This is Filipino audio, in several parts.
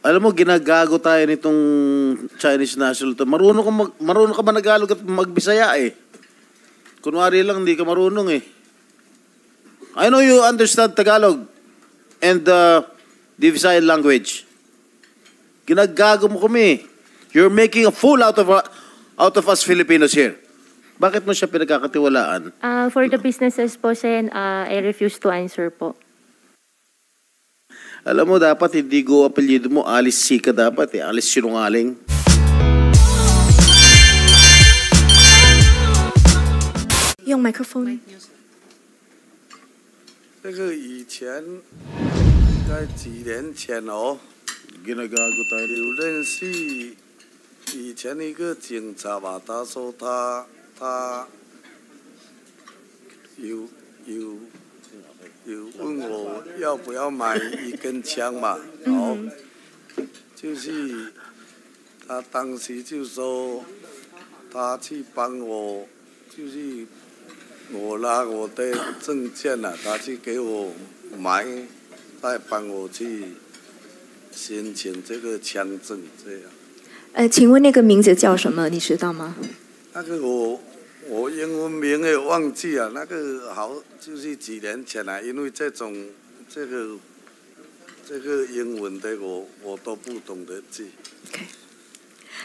Alam mo, ginagago tayo nitong Chinese national to. Marunong ka ba Tagalog at magbisaya eh? Kunwari lang, hindi ka marunong eh. I know you understand Tagalog and the Visayan language. Ginagago mo kami. You're making a fool out of us Filipinos here. Bakit mo siya pinagkakatiwalaan? For the businesses po, Sen, I refuse to answer po. Alam mo, dapat hindi go apelyido mo, Alice C ka dapat eh. Alice Sinungaling. Yung microphone. 这个以前在几年前哦， Ginagago tayo dito. 有认识以前一个警察吧，他说他有问我要不要买一根枪嘛，好，就是他当时就说他去帮我，就是我拿我的证件了，他去给我买，再帮我去申请这个枪证，这样。请问那个名字叫什么？你知道吗？那个我英文名也忘记了，那个好就是几年前了，因为这个英文的我都不懂得记。Okay.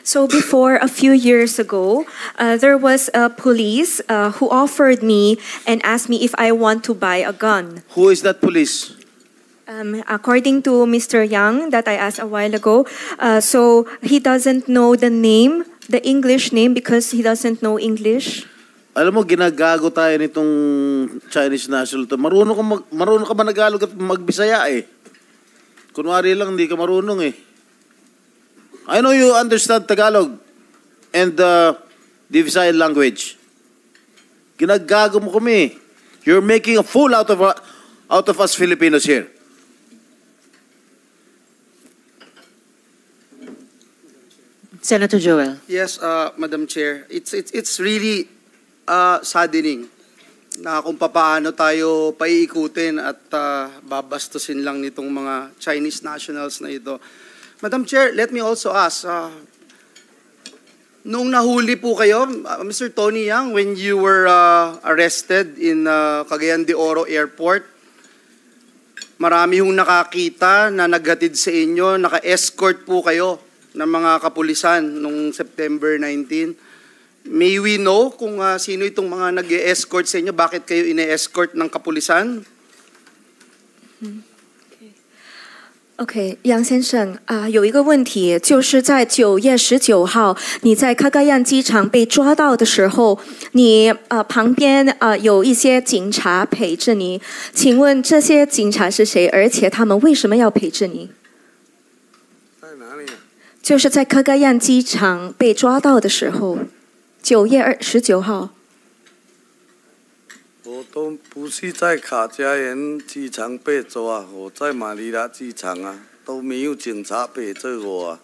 So before a few years ago, there was a police who offered me and asked me if I want to buy a gun. Who is that police? According to Mr. Yang that I asked a while ago, so he doesn't know the name, the English name, because he doesn't know English. Alam mo, ginagago tayo nitong Chinese national to. Marunong ka ba Tagalog at magbisaya eh? Kunwari lang, hindi ka marunong eh. I know you understand Tagalog and the Visayan language. Ginagago mo kami. You're making a fool out of us Filipinos here. Senator Joel. Yes, Madam Chair. It's really saddening na kung paano tayo paiikutin at babastusin lang nitong mga Chinese nationals na ito. Madam Chair, let me also ask, nung nahuli po kayo, Mr. Tony Yang, when you were arrested in Cagayan de Oro Airport, marami hong nakakita na naghatid sa inyo, naka-escort po kayo ng mga kapulisan nung September 19. May we know kung sino itong mga nag-escort sa inyo? Bakit kayo ine-escort ng kapulisan? OK， 杨先生有一个问题，就是在9月19号，你在卡嘎yan机场被抓到的时候，你旁边有一些警察陪着你，请问这些警察是谁？而且他们为什么要陪着你？在哪里？就是在卡嘎yan机场被抓到的时候，9月19号。我都不是在卡加延机场被抓，我在马尼拉机场啊，都没有警察陪着我啊。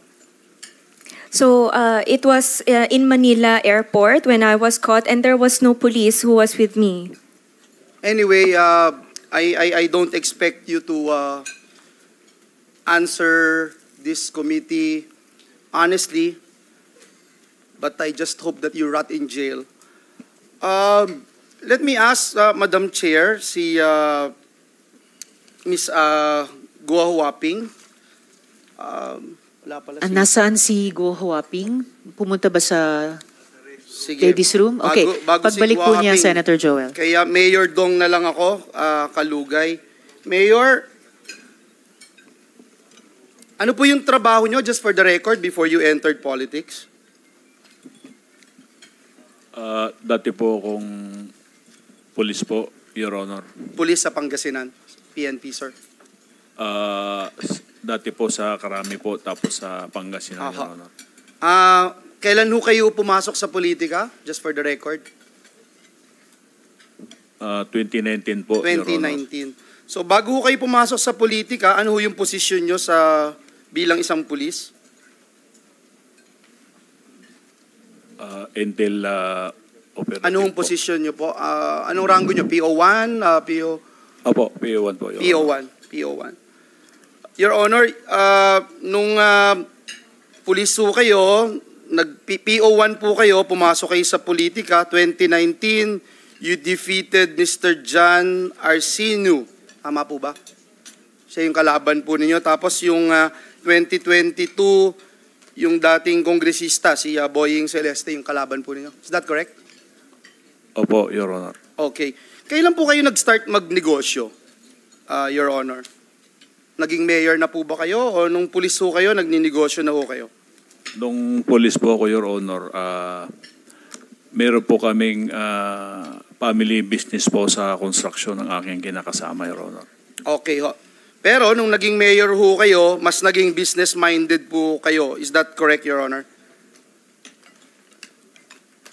So it was in Manila Airport when I was caught, and there was no police who was with me. Anyway, I don't expect you to answer this committee honestly, but I just hope that you rot in jail. Let me ask, Madam Chair, si Ms. Guo Huaping. Wala pala Nasaan si Guo Huaping? Pumunta ba sa Sige. ladies room? Okay, Bago pagbalik si po Guo niya, Huaping, Senator Joel. Kaya Mayor Dong na lang ako, Kalugay. Mayor, ano po yung trabaho nyo, just for the record, before you entered politics? Dati po akong police po, Your Honor. Police sa Pangasinan, PNP, sir. Dati po sa Karami po, tapos sa Pangasinan, Your Honor. Kailan ho kayo pumasok sa politika? Just for the record. 2019 po, Your Honor. 2019. So bago ho kayo pumasok sa politika, ano ho yung posisyon nyo sa bilang isang pulis? Intel operative Anong po. posisyon nyo po? Anong rango nyo? PO1? PO... Opo, PO1 po, Your Honor. PO1. Your Honor, nung pulis po kayo, nag-PO1 po kayo, pumasok kayo sa politika, 2019, you defeated Mr. John Arcinu. Tama po ba? Siya yung kalaban po ninyo. Tapos yung 2022, yung dating kongresista, si Boying Celeste, yung kalaban po ninyo. Is that correct? Opo, Your Honor. Okay. Kailan po kayo nag-start magnegosyo, Your Honor? Naging mayor na po ba kayo o nung pulis po kayo, nagninegosyo na po kayo? Nung police po ako, Your Honor, meron po kaming family business po sa construction ng aking kinakasama, Your Honor. Okay ho. Pero nung naging mayor ho kayo, mas naging business-minded po kayo. Is that correct, Your Honor?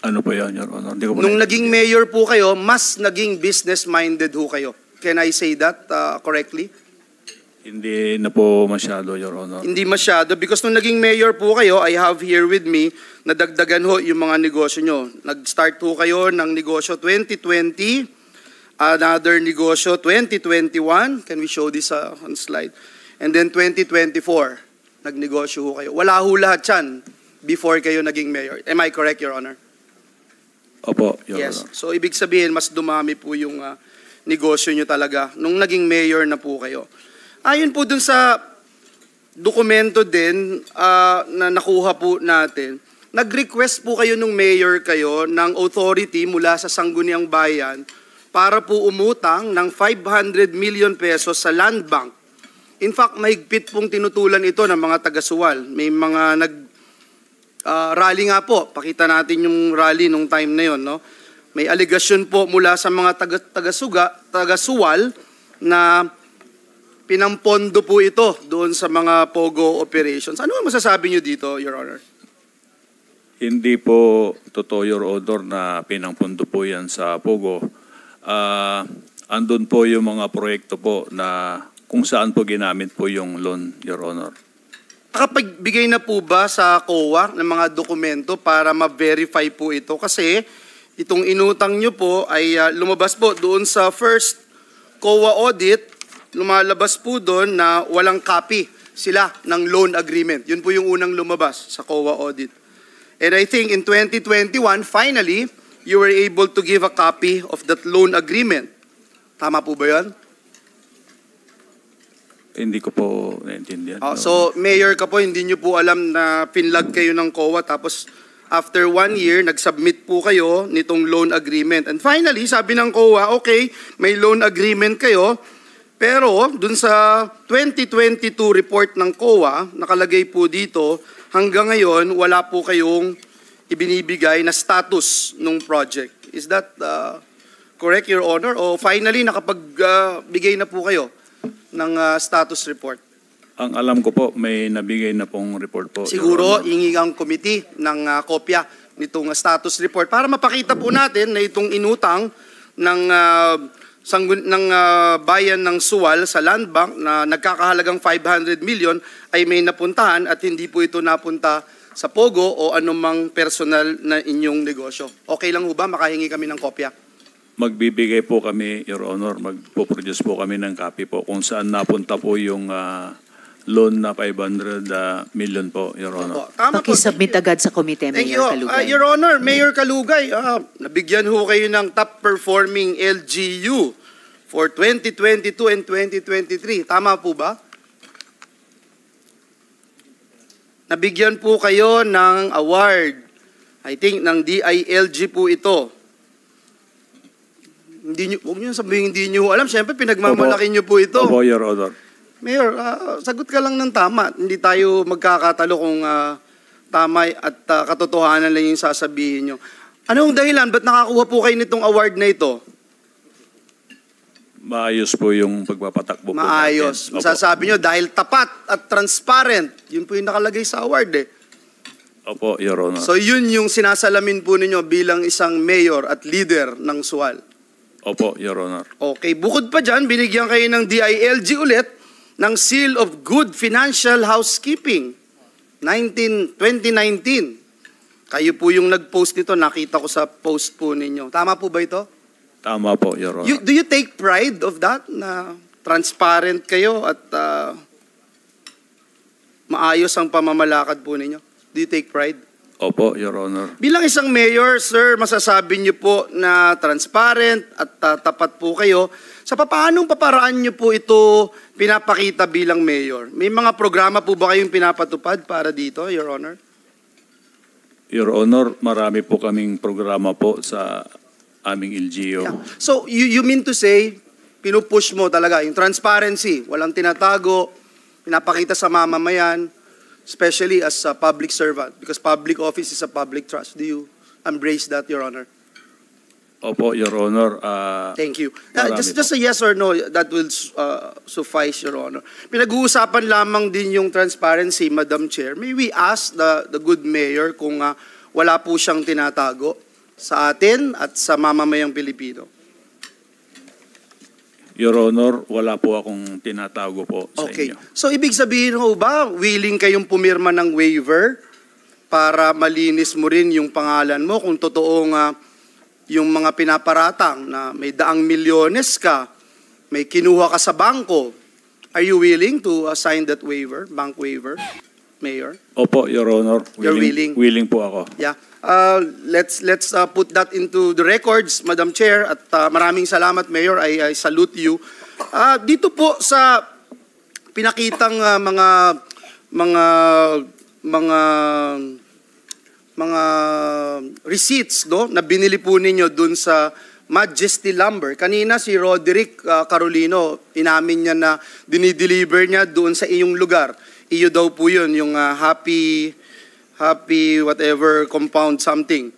Ano po yan, Your Honor? Hindi ko po Nung naging mayor po kayo, mas naging business-minded ho kayo. Can I say that correctly? Hindi na po masyado, Your Honor. Hindi masyado because nung naging mayor po kayo, I have here with me, nadagdagan ho yung mga negosyo nyo. Nag-start ho kayo ng negosyo 2020, another negosyo 2021. Can we show this on slide? And then 2024, nagnegosyo ho kayo. Wala ho lahat yan before kayo naging mayor. Am I correct, Your Honor? Opo, Your Yes. Honor. So ibig sabihin, mas dumami po yung negosyo nyo talaga nung naging mayor na po kayo. Ayon po dun sa dokumento din na nakuha po natin, nag-request po kayo nung mayor kayo ng authority mula sa Sangguniang Bayan para po umutang ng 500 million pesos sa Land Bank. In fact, mahigpit pong tinutulan ito ng mga taga-Suwal. May mga rally nga po. Pakita natin yung rally nung time na yon, no? May aligasyon po mula sa mga taga-Suwal na pinampondo po ito doon sa mga POGO operations. Ano ang masasabi nyo dito, Your Honor? Hindi po totoo, Your Honor, na pinangpundo po yan sa POGO. Andun po yung mga proyekto po na kung saan po ginamit po yung loan, Your Honor. Nakapagbigay na po ba sa COA ng mga dokumento para ma-verify po ito? Kasi itong inutang nyo po ay lumabas po doon sa first COA audit, lumalabas po doon na walang copy sila ng loan agreement. Yun po yung unang lumabas sa COA audit. And I think in 2021, finally, you were able to give a copy of that loan agreement. Tama po ba yun? Hindi ko po naintindihan. So, mayor ka po, hindi nyo po alam na pinlag kayo ng COA tapos after 1 year, nag-submit po kayo nitong loan agreement. And finally, sabi ng COA, okay, may loan agreement kayo, pero dun sa 2022 report ng COA, nakalagay po dito, hanggang ngayon, wala po kayong ibinibigay na status ng project. Is that correct, Your Honor? O finally, nakapagbigay na po kayo ng status report? Ang alam ko po, may nabigay na pong report po. Siguro, ingi ang committee ng kopya nitong status report para mapakita po natin na itong inutang ng bayan ng Suwal sa Land Bank na nagkakahalagang 500 million ay may napuntahan at hindi po ito napunta sa POGO o anumang personal na inyong negosyo. Okay lang ho ba? Makahingi kami ng kopya. Magbibigay po kami, Your Honor, magpo-produce po kami ng copy po kung saan napunta po yung loan na 500 million po, Your Honor. Tama po. Pakisubmit agad sa komite, Thank you. Mayor Kalugay. Your Honor, Mayor Kalugay, nabigyan ho kayo ng top performing LGU for 2022 and 2023. Tama po ba? Nabigyan po kayo ng award. I think ng DILG po ito. Huwag niyo sabihin hindi niyo alam. Siyempre, pinagmamalaki niyo po ito. Opo, Your Honor. Mayor, sagot ka lang ng tama. Hindi tayo magkakatalo kung tama at katotohanan lang yung sasabihin nyo. Anong dahilan? Ba't nakakuha po kayo nitong award na ito? Maayos po yung pagpapatakbo po natin. Maayos. Opo. Masasabi nyo, dahil tapat at transparent. Yun po yung nakalagay sa award eh. Opo, Your Honor. So yun yung sinasalamin po ninyo bilang isang mayor at leader ng Suwal. Opo, Your Honor. Okay. Bukod pa dyan, binigyan kayo ng DILG ulit ng Seal of Good Financial Housekeeping 2019. Kayo po yung nag-post nito, nakita ko sa post po ninyo. Tama po ba ito? Tama po, Your Honor. Do you take pride of that na transparent kayo at maayos ang pamamalakad po ninyo? Do you take pride? Opo, Your Honor. Bilang isang mayor, sir, masasabi niyo po na transparent at tapat po kayo. Sa paanong paparaan niyo po ito pinapakita bilang mayor? May mga programa po ba kayong pinapatupad para dito, Your Honor? Your Honor, marami po kaming programa po sa aming LGU. Yeah. So, you mean to say, pinupush mo talaga yung transparency, walang tinatago, pinapakita sa mamamayan, especially as a public servant, because public office is a public trust. Do you embrace that, Your Honor? Opo, Your Honor. Thank you. Marami Just a yes or no, that will suffice, Your Honor. Pinag-uusapan lamang din yung transparency, Madam Chair. May we ask the good mayor kung wala po siyang tinatago sa atin at sa mamamayang Pilipino? Your Honor, wala po akong tinatago po sa Okay. inyo. So, ibig sabihin ho ba, willing kayong pumirma ng waiver para malinis mo rin yung pangalan mo kung totoong yung mga pinaparatang na may daang milyones ka, may kinuha ka sa bangko, are you willing to sign that waiver, bank waiver, Mayor? Opo, Your Honor. You're willing? Willing po ako. Yeah. Let's put that into the records, Madam Chair, at maraming salamat, Mayor. I salute you. Dito po sa pinakitang mga receipts, no, na binili po ninyo dun sa Majesty Lumber. Kanina si Roderick Carolino, inamin niya na dinideliver niya doon sa iyong lugar. Iyo daw po yun, yung happy whatever compound something.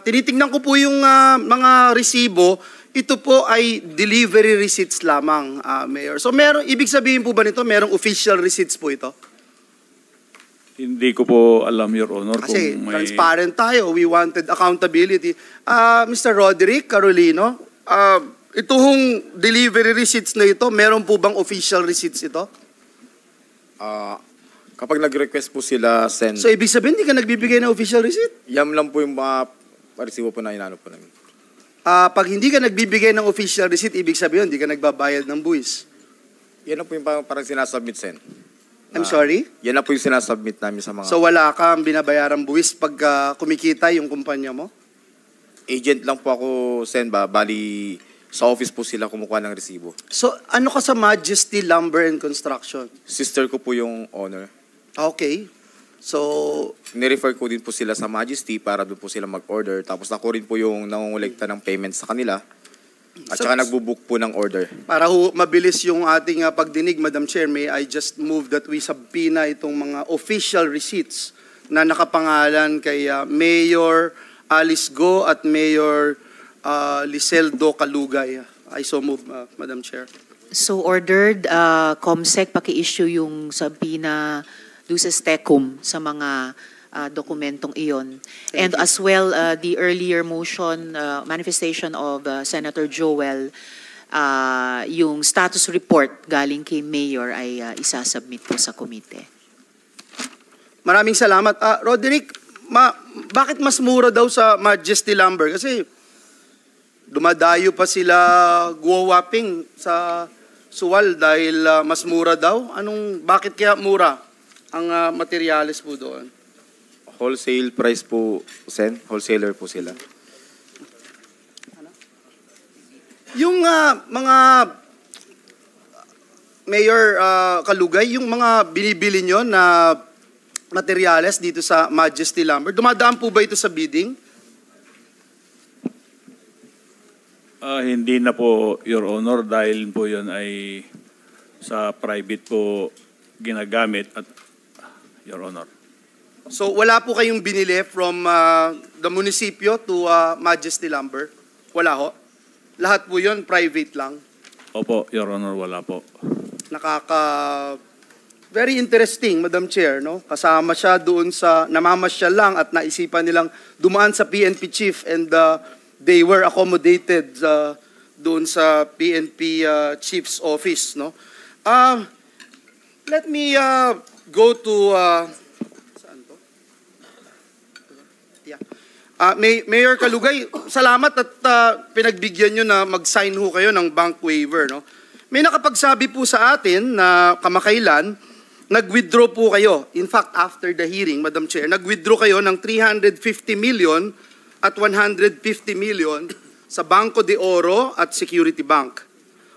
Tinitingnan ko po yung mga resibo. Ito po ay delivery receipts lamang, Mayor. So ibig sabihin po ba nito, merong official receipts po ito? Hindi ko po alam, Your Honor, Kasi kung may... transparent tayo. We wanted accountability. Mr. Roderick Carolino, ito hong delivery receipts na ito, meron po bang official receipts ito? Kapag nag-request po sila, send. So ibig sabihin, hindi ka nagbibigay ng official receipt? Yam lang po yung mga resibo po na inano po namin. Pag hindi ka nagbibigay ng official receipt, ibig sabihin, hindi ka nagbabayad ng buwis. Yan lang po yung parang sinasubmit, send. I'm sorry? Yan lang po yung sinasubmit namin sa mga... So wala kang binabayarang buwis pag kumikita yung kumpanya mo? Agent lang po ako, send ba? Bali, sa office po sila kumukuha ng resibo. So ano ka sa Majesty Lumber and Construction? Sister ko po yung owner. Okay. So, Nirefer ko din po sila sa Majesty para doon po sila mag-order. Tapos ako rin po yung nangungulekta ng payments sa kanila. At saka nagbubook po ng order. para mabilis yung ating pagdinig, Madam Chair, may I just move that we subpoena itong mga official receipts na nakapangalan kay Mayor Alice Go at Mayor Liseldo Calugay. I so move, Madam Chair. So ordered, COMSEC paki-issue yung subpoena doon sa STECUM sa mga dokumentong iyon. And as well, the earlier motion, manifestation of Senator Joel, yung status report galing kay Mayor ay isasubmit po sa komite. Maraming salamat. Roderick, bakit mas mura daw sa Majesty Lumber? Kasi dumadayo pa sila guwawaping sa Suwal dahil mas mura daw. Bakit kaya mura ang materyales po doon? Wholesale price po, send. Wholesaler po sila. Yung mga Mayor Calugay, yung mga binibili nyo na materyales dito sa Majesty Lumber, dumadaan po ba ito sa bidding? Hindi na po, Your Honor, dahil po yun ay sa private po ginagamit at Your Honor. So wala po kayong binili from the munisipyo to Majesty Lumber? Wala ho? Lahat po yun private lang? Opo, Your Honor, wala po. Very interesting, Madam Chair, no? Kasama siya doon sa namamasyal lang at naisipan nilang dumaan sa PNP chief and they were accommodated doon sa PNP chief's office, no? Let me go to saan to? Yeah. Mayor Calugay, salamat at pinagbigyan nyo na mag-sign ho kayo ng bank waiver, no? May nakapagsabi po sa atin na kamakailan nag-withdraw po kayo. In fact, after the hearing, Madam Chair, nag-withdraw kayo ng 350 million at 150 million sa Banco de Oro at Security Bank.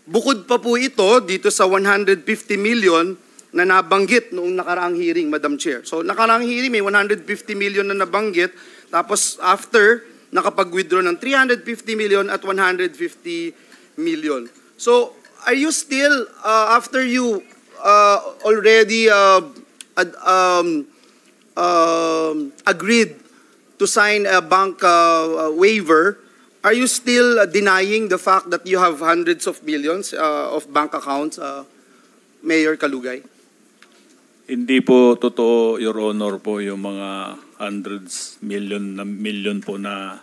Bukod pa po ito dito sa 150 million na nabanggit noong nakaraang hearing, Madam Chair. So nakaraang hearing may 150 million na nabanggit, tapos after nakapag-withdraw ng 350 million at 150 million. So are you still, after you already agreed to sign a bank waiver, are you still denying the fact that you have hundreds of millions of bank accounts, Mayor Kalugay? Hindi po totoo, Your Honor, po yung mga hundreds million po na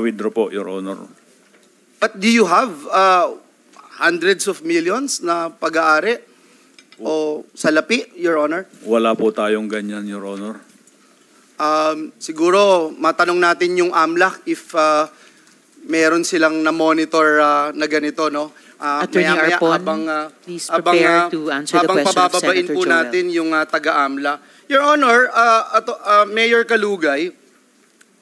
withdraw po, Your Honor. But do you have hundreds of millions na pag-aari o salapi, Your Honor? Wala po tayong ganyan, Your Honor. Siguro matanong natin yung AMLAC if meron silang na-monitor na ganito, no? Attorney Arpon, please prepare to answer the question of pabababain Senator po Joel. natin yung taga-AMLA. Your Honor, Mayor Kalugay,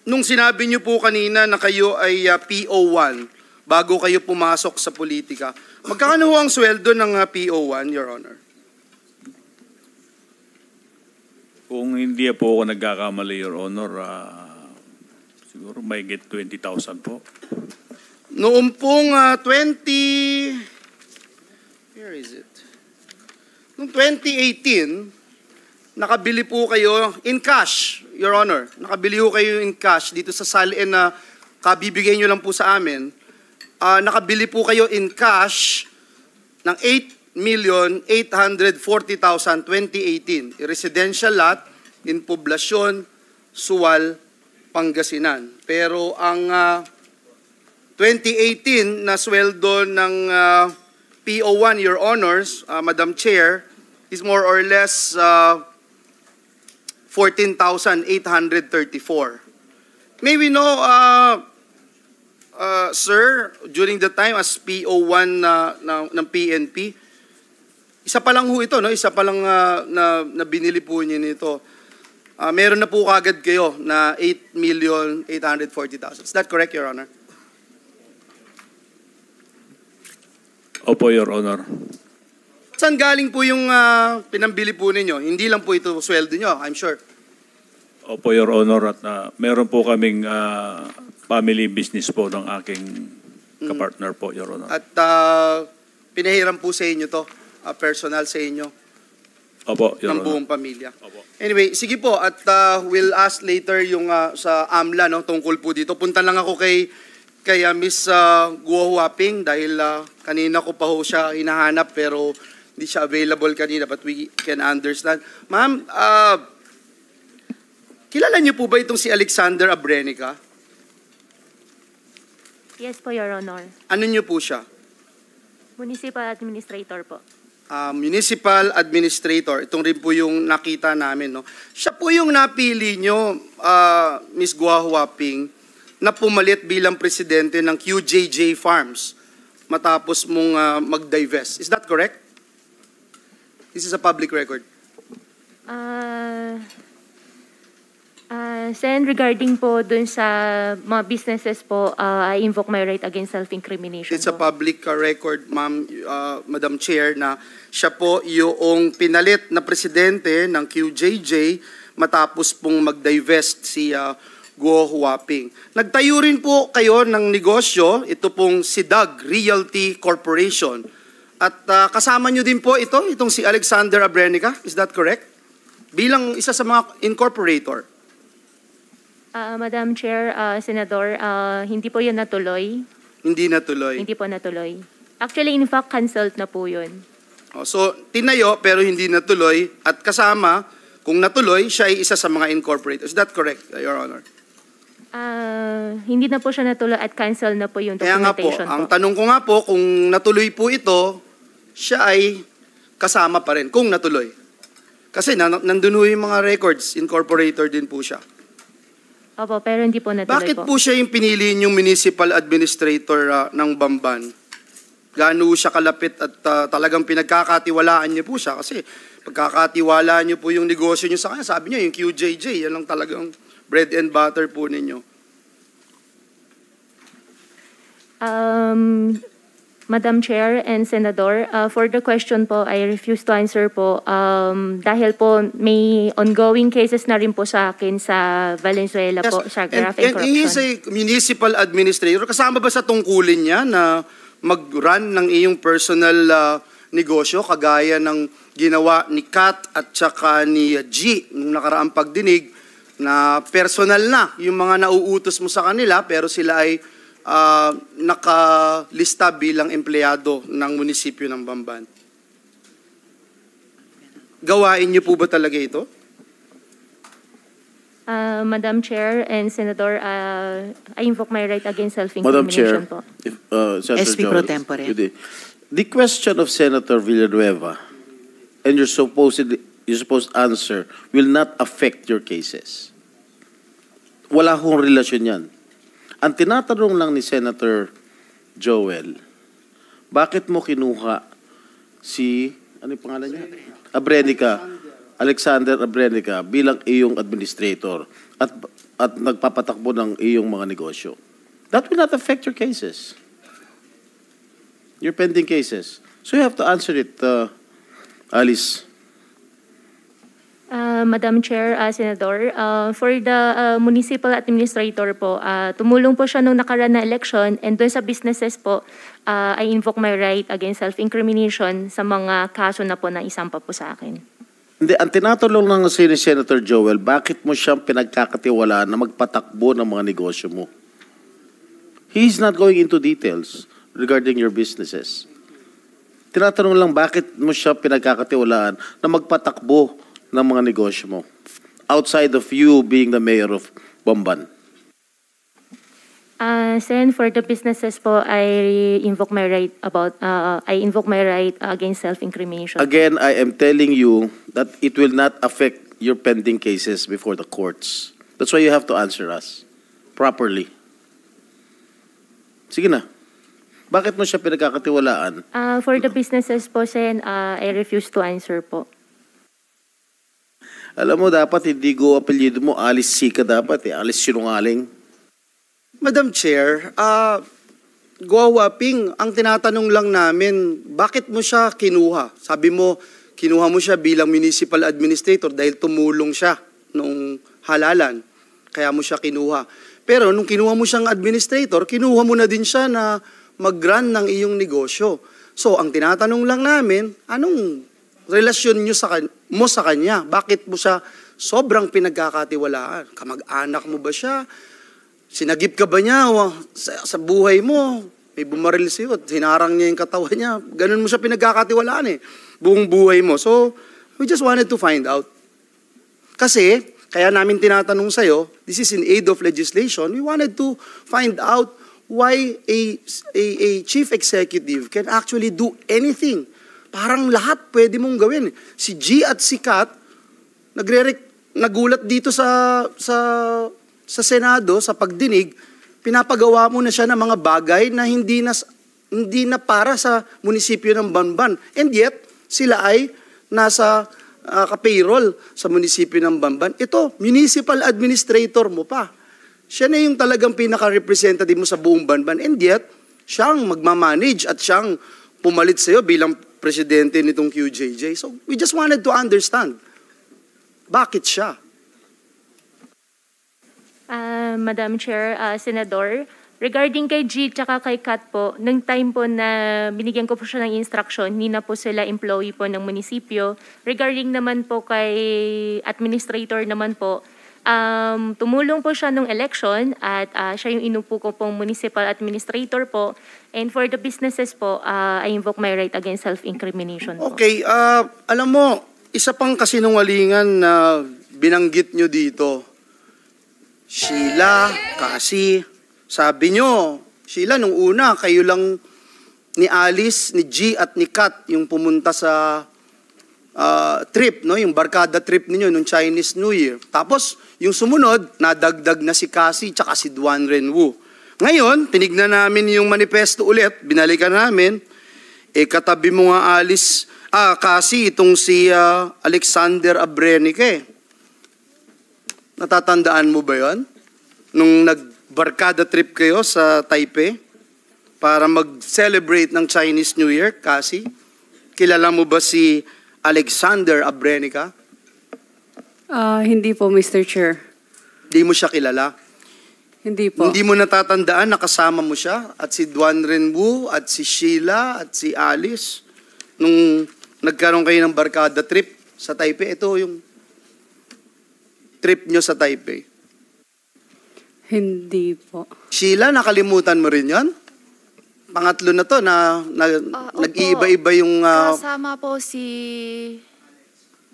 nung sinabi niyo po kanina na kayo ay PO1 bago kayo pumasok sa politika, magkano ang sweldo ng PO1, Your Honor? Kung hindi po ako nagkakamali, Your Honor, siguro may get 20,000 po. Noong pong where is it? Noong 2018, nakabili po kayo in cash, Your Honor. Nakabili po kayo in cash dito sa salin na kabibigay nyo lang po sa amin. Nakabili po kayo in cash ng 8,840,000 2018. Residential lot in Poblacion, Sual, Pangasinan. Pero ang 2018 na sweldo ng PO1, Your Honors, Madam Chair, is more or less 14,834. May we know, sir, during the time as PO1 ng PNP, isa pa lang ho ito, no? Isa pa lang na binili po niyo nito. Meron na po kagad kayo na 8,840,000. Is that correct, Your Honor? Opo, Your Honor. Saan galing po yung pinambili po ninyo? Hindi lang po ito sweldo nyo, I'm sure. Opo, Your Honor, at meron po kaming family business po ng aking kapartner po, Your Honor. At pinahiram po sa inyo to, personal sa inyo, Opo, Your ng Honor. buong pamilya. Opo. Anyway, sige po, at we'll ask later yung sa AMLA, no, tungkol po dito. Punta lang ako kay Miss Guo Huaping dahil kanina ko pa ho siya hinahanap pero hindi siya available kanina, but we can understand. Ma'am, kilala niyo po ba itong si Alexander Abrenica? Yes po, Your Honor. Ano niyo po siya? Municipal Administrator po. Municipal Administrator. Itong rin po yung nakita namin, no? Siya po yung napili niyo, Miss Guo Huaping, na pumalit bilang presidente ng QJJ Farms matapos mong mag-divest. Is that correct? This is a public record. Sen, regarding po dun sa mga businesses po, I invoke my right against self-incrimination. It's a po. public record, ma'am, Madam Chair, na siya po yung pinalit na presidente ng QJJ matapos pong mag-divest si Guo Huaping. Nagtayo rin po kayo ng negosyo, ito pong Sidag Realty Corporation. At kasama nyo din po itong si Alexander Abrenica, is that correct? Bilang isa sa mga incorporator. Madam Chair, Senador, hindi po yun natuloy. Hindi natuloy. Hindi po natuloy. Actually, in fact, cancelled na po yun. So, tinayo pero hindi natuloy at kasama, kung natuloy, siya ay isa sa mga incorporators. Is that correct, Your Honor? Hindi na po siya natuloy at cancel na po yung Kaya nga po, documentation ang tanong ko nga po, kung natuloy po ito, siya ay kasama pa rin, kung natuloy. Kasi nandun ho yung mga records, incorporator din po siya. Opo, pero hindi po natuloy Bakit po siya yung pinili yung municipal administrator ng Bamban? gaano siya kalapit at talagang pinagkakatiwalaan niyo po siya. Kasi pagkakatiwalaan niyo po yung negosyo niyo sa kanya, sabi niya yung QJJ, yan lang talagang bread and butter po ninyo. Madam Chair and Senador, for the question po, I refuse to answer po dahil po may ongoing cases na rin po sa akin sa Valenzuela po, sa graft and And he is corruption. a municipal administrator. Kasama ba sa tungkulin niya na mag-run ng iyong personal negosyo kagaya ng ginawa ni Kat at saka ni G nung nakaraang pagdinig na personal na yung mga nauutos mo sa kanila pero sila ay nakalista bilang empleyado ng munisipyo ng Bamban? Gawain niyo po ba talaga ito? Madam Chair and Senador, I invoke my right against Madam Chair, self-incrimination po. if, Senator SP Pro Joel, Tempore. good day. The question of Senator Villanueva and your supposed answer will not affect your cases. Wala hong relasyon yan. Ang tinatanong lang ni Senator Joel, bakit mo kinuha si, ano yung pangalan niya? Alexander Abrenica bilang iyong administrator at nagpapatakbo ng iyong mga negosyo? That will not affect your cases. Your pending cases. So you have to answer it, Alice. Madam Chair, Senador, for the municipal administrator po, tumulong po siya nung nakaraan na election and doon sa businesses po, I invoke my right against self-incrimination sa mga kaso na po na isampa po sa akin. Hindi, ang tinatanong lang si Senator Joel, bakit mo siyang pinagkakatiwalaan na magpatakbo ng mga negosyo mo? He's not going into details regarding your businesses. Tinatanong lang, bakit mo siya pinagkakatiwalaan na magpatakbo ng mga negosyo mo outside of you being the mayor of Bamban? Sen, for the businesses po, I invoke my right against self-incrimination. Again, I am telling you that it will not affect your pending cases before the courts. That's why you have to answer us properly. Sige na. Bakit mo siya pinagkakatiwalaan? For the businesses po, Sen, I refuse to answer po. Alam mo, dapat hindi go apelyido mo, Alice Sica dapat eh. Alice Sinungaling. Madam Chair, Go Waping, ang tinatanong lang namin, bakit mo siya kinuha? Sabi mo, kinuha mo siya bilang municipal administrator dahil tumulong siya nung halalan. Kaya mo siya kinuha. Pero nung kinuha mo siyang administrator, kinuha mo na din siya na mag-run ng iyong negosyo. So, ang tinatanong lang namin, anong relasyon niyo mo sa kanya? Bakit mo siya sobrang pinagkakatiwalaan? Kamag-anak mo ba siya? Sinagip ka ba niya sa buhay mo? May bumaril sa'yo at hinarang niya yung katawan niya. Ganun mo siya pinagkakatiwalaan eh. Buong buhay mo. So, we just wanted to find out. Kasi, kaya namin tinatanong sa'yo, this is in aid of legislation, we wanted to find out why a chief executive can actually do anything. Parang lahat pwede mong gawin. Si G at si Kat, nagulat dito sa Senado, sa pagdinig, pinapagawa mo na siya ng mga bagay na hindi na para sa munisipyo ng Bamban. And yet, sila ay nasa ka-payroll sa munisipyo ng Bamban. Ito, municipal administrator mo pa. Siya na yung talagang pinaka-representative mo sa buong Bamban. And yet, siyang magmamanage at siyang pumalit sa'yo bilang presidente nitong QJJ. So, we just wanted to understand. Bakit siya? Madam Chair, Senador, regarding kay G tsaka kay Kat po, nung time po na binigyan ko po siya ng instruction, hindi na po sila employee po ng munisipyo. Regarding naman po kay administrator naman po, tumulong po siya nung election at siya yung inupo ko pong municipal administrator po. And for the businesses po, I invoke my right against self-incrimination po. Okay, alam mo, isa pang kasinungalingan na binanggit nyo dito, Sheila, kasi, sabi nyo, Sheila, nung una, kayo lang ni Alice, ni G at ni Kat yung pumunta sa trip, no? Yung barkada trip ninyo nung Chinese New Year. Tapos, yung sumunod, nadagdag na si Cassie tsaka si Duan Renwu. Ngayon, tinignan namin yung manifesto ulit, binalikan namin, katabi mo nga kasi itong si Alexander Abrenica eh. Natatandaan mo ba yon? Nung nagbarkada trip kayo sa Taipei para mag-celebrate ng Chinese New Year, kasi kilala mo ba si Alexander Abrenica? Hindi po, Mr. Chair. Hindi mo siya kilala? Hindi po. Hindi mo natatandaan na kasama mo siya at si Duan Renwu at si Sheila at si Alice nung nagkaroon kayo ng barkada trip sa Taipei? Ito yung trip nyo sa Taipei. Hindi po. Sheila, nakalimutan mo rin yan? Pangatlo na to na nag-iiba-iba yung kasama po si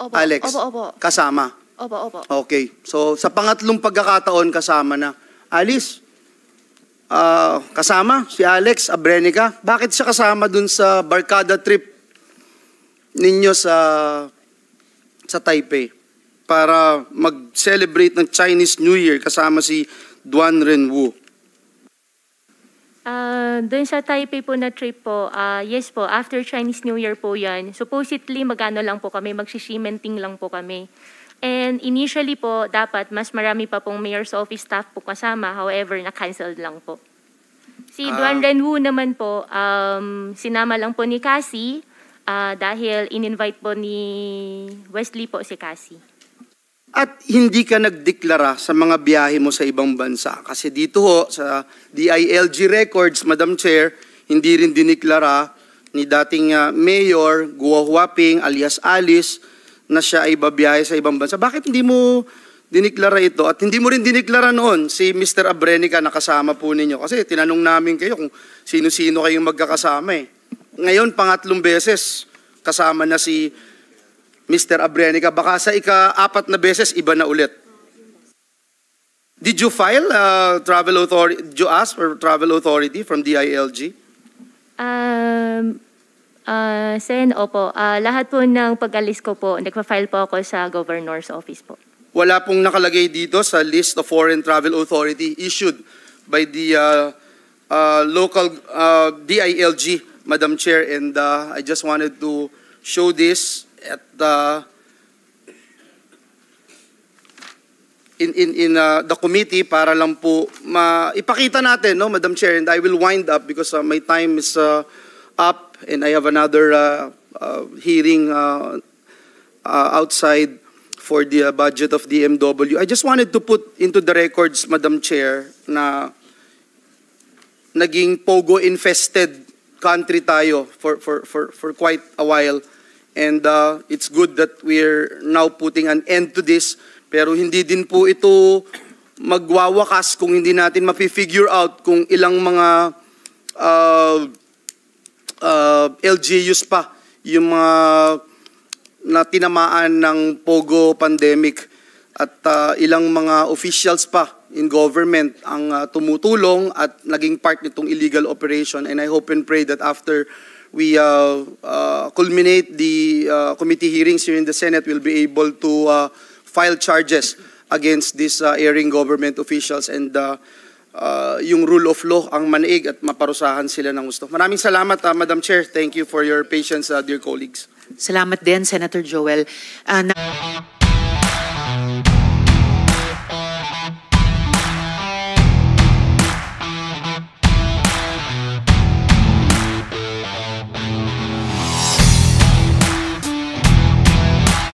Alex. Opo. Kasama. Opo. Okay. So sa pangatlong pagkakataon kasama na. Alice, kasama si Alex Abrenica. Bakit siya kasama dun sa barkada trip ninyo sa Taipei para mag-celebrate ng Chinese New Year kasama si Duan Renwu? Doon sa Taipei po na trip po, yes po, after Chinese New Year po yan. Supposedly, mag-ano lang po kami, mag-shimenting lang po kami. And initially po, dapat mas marami pa pong mayor's office staff po kasama. However, na-cancelled lang po. Si Duan Renwu naman po, sinama lang po ni Cassie dahil in-invite po ni Wesley po si Cassie. At hindi ka nagdeklara sa mga biyahe mo sa ibang bansa. Kasi dito ho, sa DILG records, Madam Chair, hindi rin diniklara ni dating Mayor Guo Huaping alias Alice na siya ay babiyahe sa ibang bansa. Bakit hindi mo diniklara ito? At hindi mo rin diniklara noon si Mr. Abrenica na kasama po ninyo. Kasi tinanong namin kayo kung sino-sino kayong magkakasama eh. Ngayon, pangatlong beses, kasama na si Mr. Abrenica. Baka sa ika-4 na beses, iba na ulit. Did you file travel authority? Did you ask for travel authority from DILG? Sen, opo. Lahat po ng pag-alis ko po, nagpa-file po ako sa governor's office po. Wala pong nakalagay dito sa list of foreign travel authority issued by the local DILG, Madam Chair. And I just wanted to show this at in the committee para lang po ipakita natin, no, Madam Chair. And I will wind up because my time is up. And I have another hearing outside for the budget of DMW. I just wanted to put into the records, Madam Chair, na naging pogo-infested country tayo for quite a while. And it's good that we're now putting an end to this. Pero hindi din po ito magwawakas kung hindi natin mapifigure out kung ilang mga LGUs pa yung mga na tinamaan ng Pogo pandemic at ilang mga officials pa in government ang tumutulong at naging part nitong illegal operation. And I hope and pray that after we culminate the committee hearings here in the Senate, we'll be able to file charges against these erring government officials and yung rule of law ang manaig at maparusahan sila ng gusto. Maraming salamat, Madam Chair. Thank you for your patience, dear colleagues. Salamat din, Senator Joel.